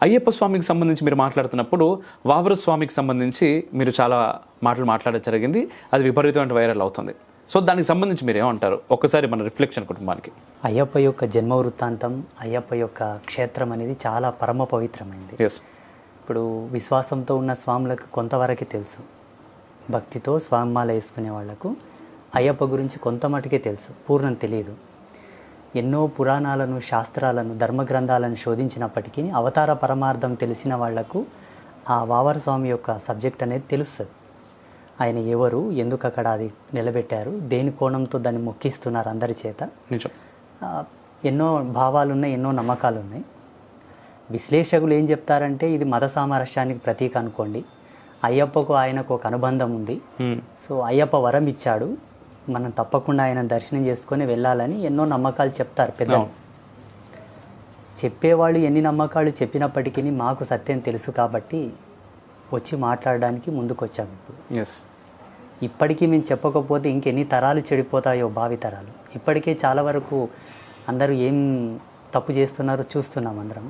అయ్యప్ప స్వామికి సంబంధించి మీరు మాట్లాడుతున్నప్పుడు వావరు స్వామికి సంబంధించి మీరు చాలా మాటలు మాట్లాడడం జరిగింది, అది విపరీతమైన వైరల్ అవుతుంది. సో దానికి సంబంధించి మీరు ఏమంటారు ఒక్కసారి మన రిఫ్లెక్షన్ కుటుంబానికి? అయ్యప్ప యొక్క జన్మ వృత్తాంతం, అయ్యప్ప యొక్క క్షేత్రం అనేది చాలా పరమ పవిత్రమైంది. ఎస్. ఇప్పుడు విశ్వాసంతో ఉన్న స్వాములకు కొంతవరకే తెలుసు, భక్తితో స్వామిమాల వేసుకునే వాళ్లకు అయ్యప్ప గురించి కొంత మటుకే తెలుసు, పూర్ణం తెలియదు. ఎన్నో పురాణాలను, శాస్త్రాలను, ధర్మగ్రంథాలను శోధించినప్పటికీ అవతార పరమార్థం తెలిసిన వాళ్లకు ఆ వావర స్వామి యొక్క సబ్జెక్ట్ అనేది తెలుస్తుంది. ఆయన ఎవరు, ఎందుకు అక్కడ అది నిలబెట్టారు, దేని కోణంతో దాన్ని మొక్కిస్తున్నారు అందరి చేత. నిజం. ఎన్నో భావాలు ఉన్నాయి, ఎన్నో నమ్మకాలు ఉన్నాయి. విశ్లేషకులు ఏం చెప్తారంటే ఇది మత సామరస్యానికి ప్రతీక అనుకోండి, అయ్యప్పకు ఆయనకు ఒక అనుబంధం ఉంది, సో అయ్యప్ప వరం ఇచ్చాడు, మనం తప్పకుండా ఆయన దర్శనం చేసుకొని వెళ్ళాలని ఎన్నో నమ్మకాలు చెప్తారు పెద్దలు. చెప్పేవాళ్ళు ఎన్ని నమ్మకాలు చెప్పినప్పటికీ మాకు సత్యం తెలుసు కాబట్టి వచ్చి మాట్లాడడానికి ముందుకు వచ్చాము. ఇప్పుడు ఇప్పటికీ మేము చెప్పకపోతే ఇంకెన్ని తరాలు చెడిపోతాయో, భావి తరాలు. ఇప్పటికే చాలా వరకు అందరూ ఏం తప్పు చేస్తున్నారో చూస్తున్నాం అందరం.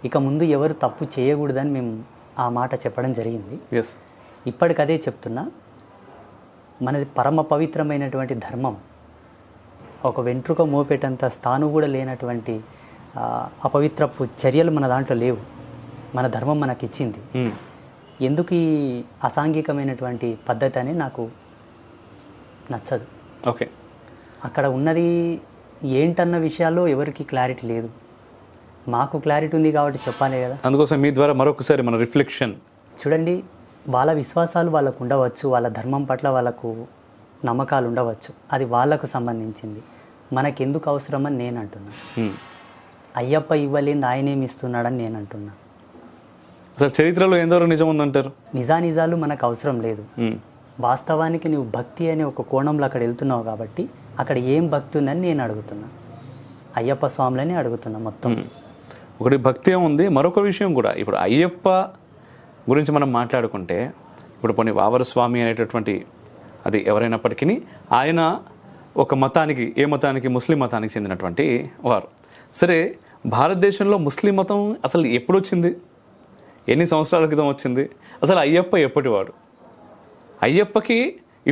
ఇక ముందు ఎవరు తప్పు చేయకూడదని మేము ఆ మాట చెప్పడం జరిగింది. ఇప్పటికదే చెప్తున్నా, మనది పరమ పవిత్రమైనటువంటి ధర్మం. ఒక వెంట్రుక మోపేటంత స్థాను కూడా లేనటువంటి అపవిత్రపు చర్యలు మన దాంట్లో లేవు. మన ధర్మం మనకి ఇచ్చింది. ఎందుకు ఈ అసాంఘికమైనటువంటి పద్ధతి అని నాకు నచ్చదు. ఓకే. అక్కడ ఉన్నది ఏంటన్న విషయాల్లో ఎవరికి క్లారిటీ లేదు. మాకు క్లారిటీ ఉంది కాబట్టి చెప్పాలి కదా. అందుకోసం మీ ద్వారా మరొకసారి మన రిఫ్లెక్షన్ చూడండి. వాళ్ళ విశ్వాసాలు వాళ్ళకు ఉండవచ్చు, వాళ్ళ ధర్మం పట్ల వాళ్ళకు నమ్మకాలు ఉండవచ్చు, అది వాళ్ళకు సంబంధించింది. మనకెందుకు అవసరమని నేను అంటున్నా. అయ్యప్ప ఇవ్వలేంది ఆయనేమి ఇస్తున్నాడని నేను అంటున్నా. అసలు చరిత్రలో ఎందరో నిజం ఉందంటారు? నిజానిజాలు మనకు అవసరం లేదు. వాస్తవానికి నువ్వు భక్తి అనే ఒక కోణంలో అక్కడ వెళ్తున్నావు కాబట్టి అక్కడ ఏం భక్తి ఉందని నేను అడుగుతున్నా. అయ్యప్ప స్వాములని అడుగుతున్నా మొత్తం. ఒకటి భక్తి ఉంది, మరొక విషయం కూడా. ఇప్పుడు అయ్యప్ప గురించి మనం మాట్లాడుకుంటే, ఇప్పుడు కొన్ని వావర స్వామి అనేటటువంటి అది ఎవరైనప్పటికీ ఆయన ఒక మతానికి, ఏ మతానికి, ముస్లిం మతానికి చెందినటువంటి వారు. సరే, భారతదేశంలో ముస్లిం మతం అసలు ఎప్పుడు వచ్చింది? ఎన్ని సంవత్సరాల క్రితం వచ్చింది? అసలు అయ్యప్ప ఎప్పటివాడు? అయ్యప్పకి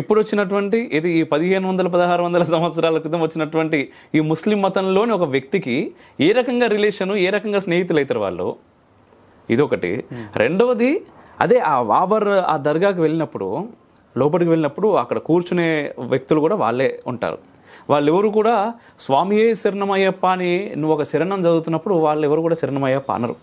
ఇప్పుడు వచ్చినటువంటి ఇది ఈ 1500-1600 సంవత్సరాల క్రితం వచ్చినటువంటి ఈ ముస్లిం మతంలోని ఒక వ్యక్తికి ఏ రకంగా రిలేషను, ఏ రకంగా స్నేహితులు అవుతారు వాళ్ళు? ఇదొకటి. రెండవది, అదే ఆ వావర్ ఆ దర్గాకి వెళ్ళినప్పుడు, లోపలికి వెళ్ళినప్పుడు అక్కడ కూర్చునే వ్యక్తులు కూడా వాళ్ళే ఉంటారు. వాళ్ళు ఎవరు కూడా స్వామియే శరణమయ్యప్ప అని నువ్వు ఒక శరణం చదువుతున్నప్పుడు వాళ్ళు ఎవరు కూడా శరణమయ్యప్ప అనరు.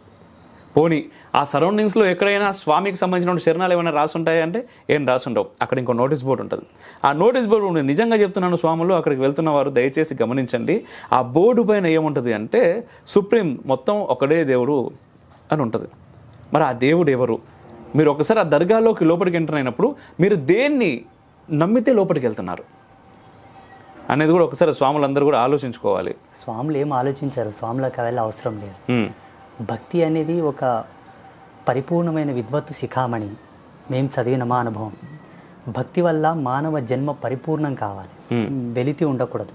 పోనీ ఆ సరౌండింగ్స్లో ఎక్కడైనా స్వామికి సంబంధించిన శరణాలు ఏమైనా రాసుంటాయంటే ఏం రాసుండవు. అక్కడ ఇంకో నోటీస్ బోర్డు ఉంటుంది. ఆ నోటీస్ బోర్డు నిజంగా చెప్తున్నాను స్వాములు, అక్కడికి వెళ్తున్న వారు దయచేసి గమనించండి. ఆ బోర్డు పైన ఏముంటుంది అంటే సుప్రీం మొత్తం ఒకడే దేవుడు అని ఉంటుంది. మరి ఆ దేవుడు ఎవరు? మీరు ఒకసారి ఆ దర్గాలోకి లోపలికి ఎంటర్ అయినప్పుడు మీరు దేన్ని నమ్మితే లోపలికి వెళ్తున్నారు అనేది కూడా ఒకసారి స్వాములందరూ కూడా ఆలోచించుకోవాలి. స్వాములు ఏం ఆలోచించారు? స్వాములకు వెళ్ళే అవసరం లేదు. భక్తి అనేది ఒక పరిపూర్ణమైన విద్వత్తు శిఖామణి. మేము చదివిన మా అనుభవం, భక్తి వల్ల మానవ జన్మ పరిపూర్ణం కావాలి, వెలితి ఉండకూడదు.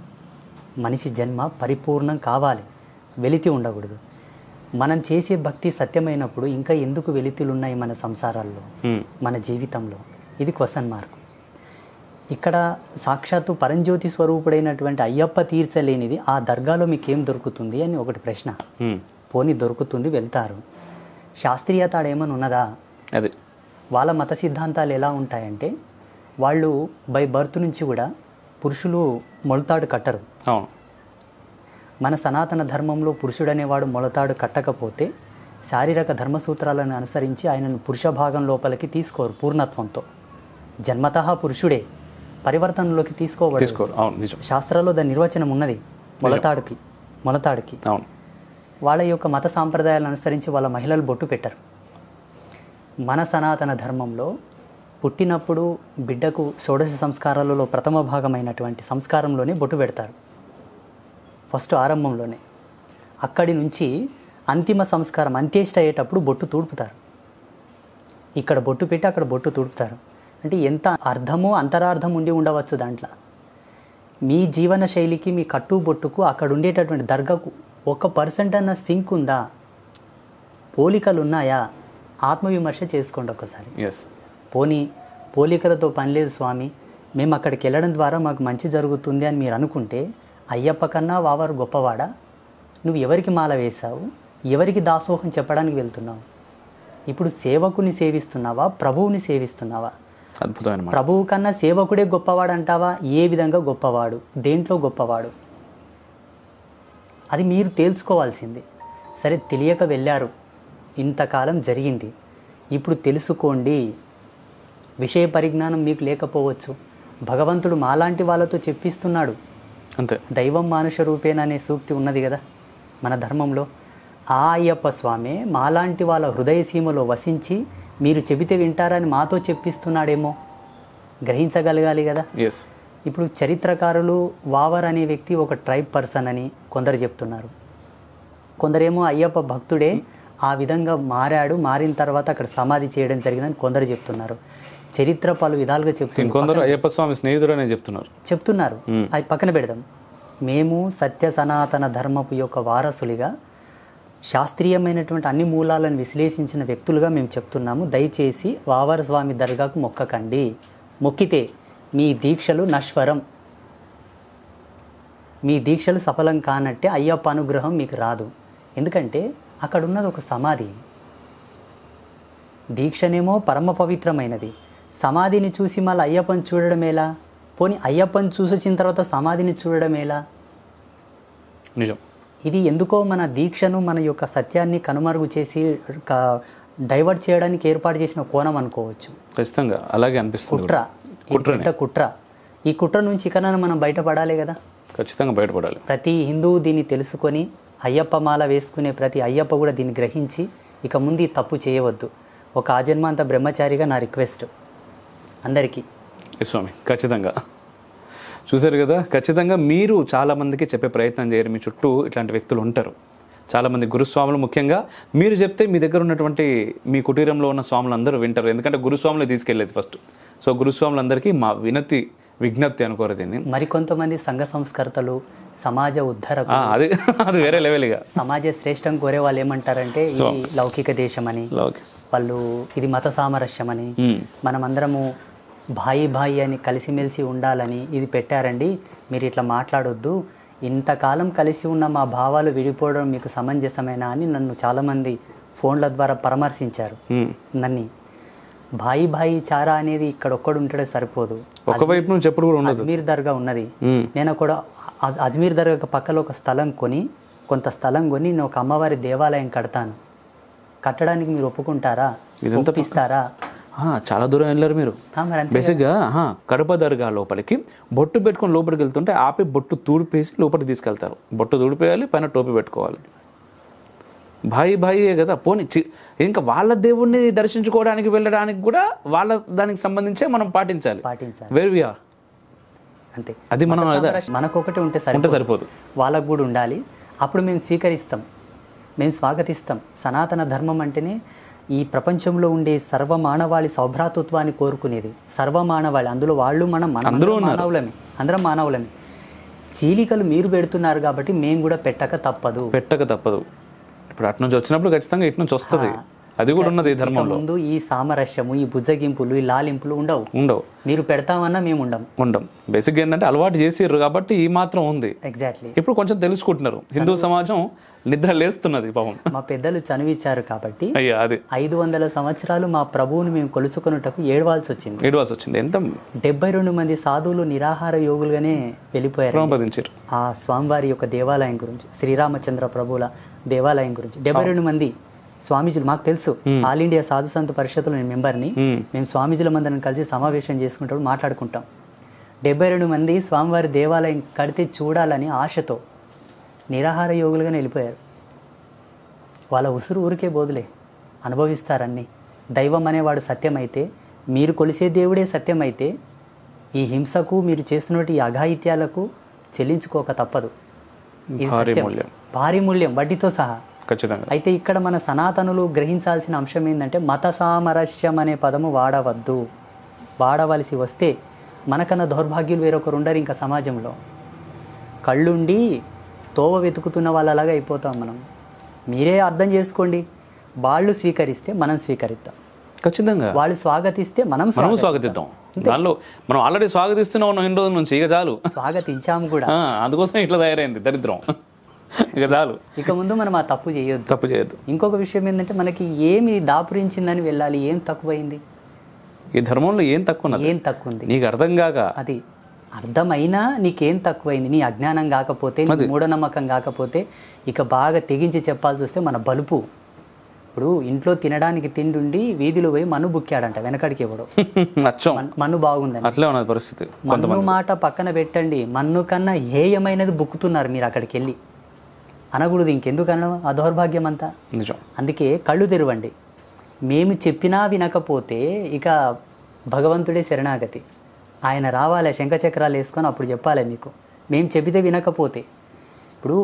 మనిషి జన్మ పరిపూర్ణం కావాలి, వెలితి ఉండకూడదు. మనం చేసే భక్తి సత్యమైనప్పుడు ఇంకా ఎందుకు వెలితులు ఉన్నాయి మన సంసారాల్లో, మన జీవితంలో? ఇది క్వశ్చన్ మార్క్. ఇక్కడ సాక్షాత్తు పరంజ్యోతి స్వరూపుడైనటువంటి అయ్యప్ప తీర్చలేనిది ఆ దర్గాలో మీకేం దొరుకుతుంది అని ఒకటి ప్రశ్న. పోనీ దొరుకుతుంది, వెళ్తారు. శాస్త్రీయత ఏమైనా ఉన్నదా? అది వాళ్ళ మత సిద్ధాంతాలు ఎలా ఉంటాయంటే, వాళ్ళు బై బర్త్ నుంచి కూడా పురుషులు మొలతాడు కట్టరు. మన సనాతన ధర్మంలో పురుషుడు అనేవాడు మొలతాడు కట్టకపోతే శారీరక ధర్మసూత్రాలను అనుసరించి ఆయనను పురుష భాగం లోపలికి తీసుకోరు. పూర్ణత్వంతో జన్మతః పురుషుడే, పరివర్తనలోకి తీసుకోబడు. శాస్త్రాల్లో దాని నిర్వచనం ఉన్నది. మొలతాడుకి వాళ్ళ యొక్క మత సాంప్రదాయాలను అనుసరించి వాళ్ళ మహిళలు బొట్టు పెట్టరు. మన సనాతన ధర్మంలో పుట్టినప్పుడు బిడ్డకు షోడశ సంస్కారాలలో ప్రథమ భాగమైనటువంటి సంస్కారంలోనే బొట్టు పెడతారు. ఫస్ట్ ఆరంభంలోనే. అక్కడి నుంచి అంతిమ సంస్కారం అంత్యేష్ట అయ్యేటప్పుడు బొట్టు తూడుపుతారు. ఇక్కడ బొట్టు పెట్టి అక్కడ బొట్టు తూడుపుతారు. అంటే ఎంత అర్థమో అంతరార్థం ఉండి ఉండవచ్చు దాంట్లో. మీ జీవన శైలికి, మీ కట్టు బొట్టుకు, అక్కడ ఉండేటటువంటి దర్గాకు 1% అన్న సింక్ ఉందా? పోలికలు ఉన్నాయా? ఆత్మవిమర్శ చేసుకోండి ఒకసారి. ఎస్. పోలికలతో పని లేదు స్వామి, మేము అక్కడికి వెళ్ళడం ద్వారా మాకు మంచి జరుగుతుంది అని మీరు అనుకుంటే అయ్యప్ప కన్నా వావరు గొప్పవాడా? నువ్వు ఎవరికి మాల వేశావు? ఎవరికి దాసోహం చెప్పడానికి వెళ్తున్నావు? ఇప్పుడు సేవకుని సేవిస్తున్నావా, ప్రభువుని సేవిస్తున్నావా? అద్భుతమైన ప్రభువు కన్నా సేవకుడే గొప్పవాడు అంటావా? ఏ విధంగా గొప్పవాడు, దేంట్లో గొప్పవాడు, అది మీరు తేల్చుకోవాల్సింది. సరే, తెలియక వెళ్ళారు, ఇంతకాలం జరిగింది, ఇప్పుడు తెలుసుకోండి. విషయ పరిజ్ఞానం మీకు లేకపోవచ్చు, భగవంతుడు మాలాంటి వాళ్ళతో చెప్పిస్తున్నాడు. అంతే. దైవం మానుష రూపేణ అనే సూక్తి ఉన్నది కదా మన ధర్మంలో. ఆ అయ్యప్ప స్వామి మాలాంటి వాళ్ళ హృదయ సీమలో వసించి మీరు చెబితే వింటారని మాతో చెప్పిస్తున్నాడేమో, గ్రహించగలగాలి కదా. ఎస్. ఇప్పుడు చరిత్రకారులు వావర్ అనే వ్యక్తి ఒక ట్రైబ్ పర్సన్ అని కొందరు చెప్తున్నారు, కొందరేమో అయ్యప్ప భక్తుడే ఆ విధంగా మారాడు, మారిన తర్వాత అక్కడ సమాధి చేయడం జరిగిందని కొందరు చెప్తున్నారు. చరిత్ర పలు విధాలుగా కొందరు అయ్యప్ప స్వామి స్నేహితుడు అనే చెప్తున్నారు. అది పక్కన పెడదాం. మేము సత్య సనాతన ధర్మపు యొక్క వారసులుగా శాస్త్రీయమైనటువంటి అన్ని మూలాలను విశ్లేషించిన వ్యక్తులుగా మేము చెప్తున్నాము. దయచేసి వావర స్వామి దర్గాకు మొక్కకండి. మొక్కితే మీ దీక్షలు నశ్వరం, మీ దీక్షలు సఫలం కానట్టే, అయ్యప్ప అనుగ్రహం మీకు రాదు. ఎందుకంటే అక్కడ ఉన్నది ఒక సమాధి. దీక్షనేమో పరమ పవిత్రమైనది, సమాధిని చూసి మళ్ళీ అయ్యప్పని చూడడం ఎలా? పోనీ అయ్యప్పని చూసి వచ్చిన తర్వాత సమాధిని చూడడం ఎలా? నిజం. ఇది ఎందుకో మన దీక్షను, మన యొక్క సత్యాన్ని కనుమరుగు చేసి డైవర్ట్ చేయడానికి ఏర్పాటు చేసిన కోణం అనుకోవచ్చు. ఖచ్చితంగా అలాగే అనిపిస్తుంది. కుట్ర. ఈ కుట్ర నుంచి ఇకనైనా మనం బయటపడాలి కదా. ఖచ్చితంగా బయటపడాలి. ప్రతి హిందువు దీన్ని తెలుసుకొని, అయ్యప్ప మాల వేసుకునే ప్రతి అయ్యప్ప కూడా దీన్ని గ్రహించి ఇక ముందు ఈ తప్పు చేయవద్దు. ఒక ఆజన్మాంత బ్రహ్మచారిగా నా రిక్వెస్ట్ అందరికీ. స్వామి, ఖచ్చితంగా చూశారు కదా. ఖచ్చితంగా మీరు చాలామందికి చెప్పే ప్రయత్నం చేయరు. మీ చుట్టూ ఇట్లాంటి వ్యక్తులు ఉంటారు చాలామంది గురుస్వాములు. ముఖ్యంగా మీరు చెప్తే మీ దగ్గర ఉన్నటువంటి మీ కుటీరంలో ఉన్న స్వాములు అందరూ వింటారు. ఎందుకంటే గురుస్వాములు తీసుకెళ్ళేది ఫస్ట్. సో గురుస్వాములందరికీ మా విజ్ఞప్తి అనుకోరు దీన్ని. మరికొంతమంది సంఘ సంస్కర్తలు, సమాజ ఉద్ధరకు, అది వేరే లెవెల్. ఇక సమాజ శ్రేష్టం కోరే వాళ్ళు ఏమంటారంటే ఇది లౌకిక దేశం అని, వాళ్ళు ఇది మత సామరస్యం అని, మనమందరము భాయి అని కలిసిమెలిసి ఉండాలని ఇది పెట్టారండి, మీరు ఇట్లా మాట్లాడొద్దు, ఇంతకాలం కలిసి ఉన్న మా భావాలు విడిపోవడం మీకు సమంజసమేనా అని నన్ను చాలామంది ఫోన్ల ద్వారా పరామర్శించారు. నన్ను భాయి చారా అనేది ఇక్కడ ఒక్కడు ఉంటే సరిపోదు, ఒకవైపు నుంచి ఎప్పుడు కూడా ఉండదు. అజ్మీర్ దర్గా ఉన్నది. నేను కూడా అజ్మీర్ దర్గా పక్కలో ఒక కొంత స్థలం కొని నేను ఒక అమ్మవారి దేవాలయం కడతాను. కట్టడానికి మీరు ఒప్పుకుంటారా? ఒప్పిస్తారా? చాలా దూరం వెళ్ళారు మీరు. బేసిక్గా కడప దర్గా లోపలికి బొట్టు పెట్టుకొని లోపలికి వెళ్తుంటే ఆపి బొట్టు తూడిపేసి లోపలికి తీసుకెళ్తారు. బొట్టు తూడిపేయాలి, పైన టోపీ పెట్టుకోవాలి. భాయే కదా. పోనీ ఇంకా వాళ్ళ దేవుణ్ణి దర్శించుకోవడానికి వెళ్ళడానికి కూడా వాళ్ళ దానికి సంబంధించే మనం పాటించాలి. వేర్ వి ఆర్ అంతే. అది మనం మనకొకటి ఉంటే సరిపోదు, వాళ్ళకు కూడా ఉండాలి. అప్పుడు మేము స్వీకరిస్తాం, మేము స్వాగతిస్తాం. సనాతన ధర్మం అంటేనే ఈ ప్రపంచంలో ఉండే సర్వమానవాళి సౌభ్రాతృత్వాన్ని కోరుకునేది. సర్వమానవాళి, అందులో వాళ్ళు మనం అందరం మానవులమే. చీలికలు మీరు పెడుతున్నారు కాబట్టి మేము కూడా పెట్టక తప్పదు. ఇప్పుడు అటు నుంచి వచ్చినప్పుడు ఖచ్చితంగా ఇటు నుంచి వస్తుంది. అది కూడా ఉన్నది ధర్మంలో. ముందు ఈ సామరస్యము, ఈ బుజ్జగింపులు, ఈ లాలింపులు ఉండవు. మీరు పెడతామన్నా మేము ఉండం. బేసిక్గా ఏంటంటే అలవాటు చేసిర్రు కాబట్టి ఈ మాత్రం ఉంది. ఎగ్జాక్ట్లీ. ఇప్పుడు కొంచెం తెలుసుకుంటున్నారు. హిందూ సమాజం నిద్ర లేస్తున్నది పాపం. మా పెద్దలు చనువిచ్చారు కాబట్టి 500 సంవత్సరాలు మా ప్రభువుని మేము కొలుచుకున్నటకు ఏడవాల్సి వచ్చింది. ఎంత 72 మంది సాధువులు నిరాహార యోగులుగానే వెళ్ళిపోయారు. ఆ స్వామివారి యొక్క దేవాలయం గురించి, శ్రీరామచంద్ర ప్రభువుల దేవాలయం గురించి 72 మంది స్వామీజీలు. మాకు తెలుసు, ఆల్ ఇండియా సాధు సంత పరిషత్తులో నేను మెంబర్ని. మేము స్వామీజీల మందరం కలిసి సమావేశం చేసుకుంటాం, మాట్లాడుకుంటాం. 72 మంది స్వామివారి దేవాలయం కడితే చూడాలని ఆశతో నిరాహార యోగులుగానే వెళ్ళిపోయారు. వాళ్ళ ఉసురు ఊరికే బోదులే, అనుభవిస్తారన్నీ. దైవం అనేవాడు సత్యమైతే, మీరు కొలిసే దేవుడే సత్యమైతే, ఈ హింసకు మీరు చేస్తున్నటువంటి ఈ అఘాయిత్యాలకు చెల్లించుకోక తప్పదు. ఇది సత్యం, భారీ మూల్యం, వడ్డీతో సహా. అయితే ఇక్కడ మన సనాతనులు గ్రహించాల్సిన అంశం ఏంటంటే మత సామరస్యం అనే పదము వాడవద్దు. వాడవలసి వస్తే మనకన్నా దౌర్భాగ్యులు వేరొకరు ఉండరు ఇంకా సమాజంలో. కళ్ళుండి తోవ వెతుకుతున్న వాళ్ళలాగా అయిపోతాం మనం. మీరే అర్థం చేసుకోండి. వాళ్ళు స్వీకరిస్తే మనం స్వీకరిద్దాం, ఖచ్చితంగా వాళ్ళు స్వాగతిస్తే మనం స్వాగతిద్దాం. దానిలో మనం ఆల్రెడీ స్వాగతిస్తూనే ఉన్నాం ఎన్ని రోజుల నుంచి, ఇక చాలు. స్వాగతించాము కూడా, అందుకోసం ఇట్లా తయారైంది దరిద్రం. ఇక చాలు, ఇక ముందు మనం ఆ తప్పు చేయొద్దు. ఇంకొక విషయం ఏంటంటే, మనకి ఏమి దాపురించిందని వెళ్ళాలి, ఏం తక్కువైంది ఈ ధర్మంలో, ఏం తక్కువ ఉంది నీకు అర్థం కాక, అది అర్థమైనా నీకేం తక్కువైంది, నీ అజ్ఞానం కాకపోతే, నీ మూఢనమ్మకం కాకపోతే, ఇక బాగా తెగించి చెప్పాల్సి వస్తే మన బలుపు. ఇప్పుడు ఇంట్లో తినడానికి తిండి వీధిలో పోయి మన్ను బుక్కాడంట వెనకడికి ఎవడో, మన్ను బాగుందని. అట్లే ఉన్నది పరిస్థితి. మన్ను మాట పక్కన పెట్టండి, మన్ను కన్నా హేయమైనది బుక్కుతున్నారు మీరు అక్కడికి వెళ్ళి అనకూడదు. ఇంకెందుకు అనడం, ఆ దౌర్భాగ్యం అంతా. అందుకే కళ్ళు తెరవండి. మేము చెప్పినా వినకపోతే ఇక భగవంతుడే శరణాగతి. ఆయన రావాలి శంఖచక్రాలు వేసుకొని అప్పుడు చెప్పాలి మీకు. మేము చెబితే వినకపోతే, ఇప్పుడు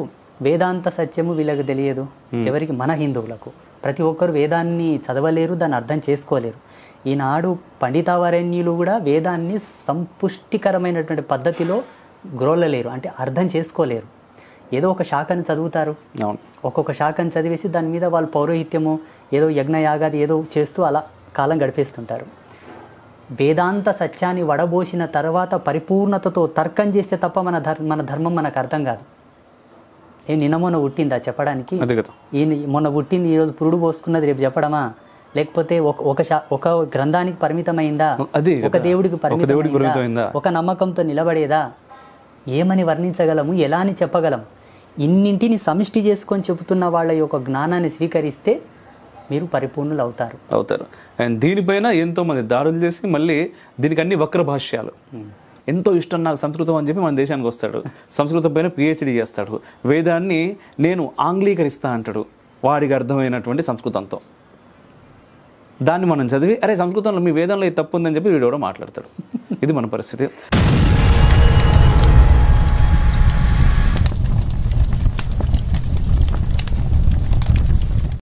వేదాంత సత్యము వీళ్ళకి తెలియదు ఎవరికి, మన హిందువులకు. ప్రతి ఒక్కరు వేదాన్ని చదవలేరు, దాన్ని అర్థం చేసుకోలేరు. ఈనాడు పండితావరణ్యులు కూడా వేదాన్ని సంపుష్టికరమైనటువంటి పద్ధతిలో గ్రోలలేరు, అంటే అర్థం చేసుకోలేరు. ఏదో ఒక శాఖను చదువుతారు, ఒక్కొక్క శాఖను చదివేసి దాని మీద వాళ్ళు పౌరోహిత్యము ఏదో యజ్ఞయాగాది ఏదో చేస్తూ అలా కాలం గడిపేస్తుంటారు. వేదాంత సత్యాన్ని వడబోసిన తర్వాత పరిపూర్ణతతో తర్కం చేస్తే తప్ప మన ధర్మం మనకు అర్థం కాదు. నిన్న మొన్న పుట్టిందా చెప్పడానికి, మొన్న పుట్టింది ఈరోజు పురుడు పోసుకున్నది రేపు చెప్పడమా? లేకపోతే ఒక గ్రంథానికి పరిమితమైందా, ఒక దేవుడికి పరిమితమైందా, ఒక నమ్మకంతో నిలబడేదా? ఏమని వర్ణించగలము, ఎలా అని చెప్పగలం? ఇన్నింటిని సమిష్టి చేసుకొని చెబుతున్న వాళ్ళ యొక్క జ్ఞానాన్ని స్వీకరిస్తే మీరు పరిపూర్ణులు అవుతారు. అండ్ దీనిపైన ఎంతో మంది దాడులు చేసి మళ్ళీ దీనికి అన్ని వక్ర భాష్యాలు. ఎంతో ఇష్టం నాకు సంస్కృతం అని చెప్పి మన దేశానికి వస్తాడు, సంస్కృతం పైన PhD చేస్తాడు, వేదాన్ని నేను ఆంగ్లీకరిస్తా అంటాడు వాడికి అర్థమైనటువంటి సంస్కృతంతో. దాన్ని మనం చదివి అరే సంస్కృతంలో మీ వేదంలో ఇది తప్పు ఉందని చెప్పి వీడు కూడా మాట్లాడతాడు. ఇది మన పరిస్థితి.